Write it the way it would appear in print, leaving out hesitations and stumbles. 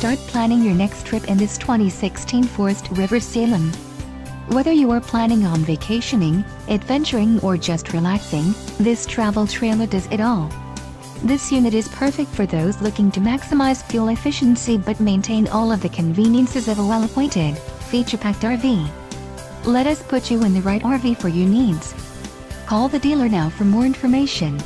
Start planning your next trip in this 2016 Forest River Salem. Whether you are planning on vacationing, adventuring or just relaxing, this travel trailer does it all. This unit is perfect for those looking to maximize fuel efficiency but maintain all of the conveniences of a well-appointed, feature-packed RV. Let us put you in the right RV for your needs. Call the dealer now for more information.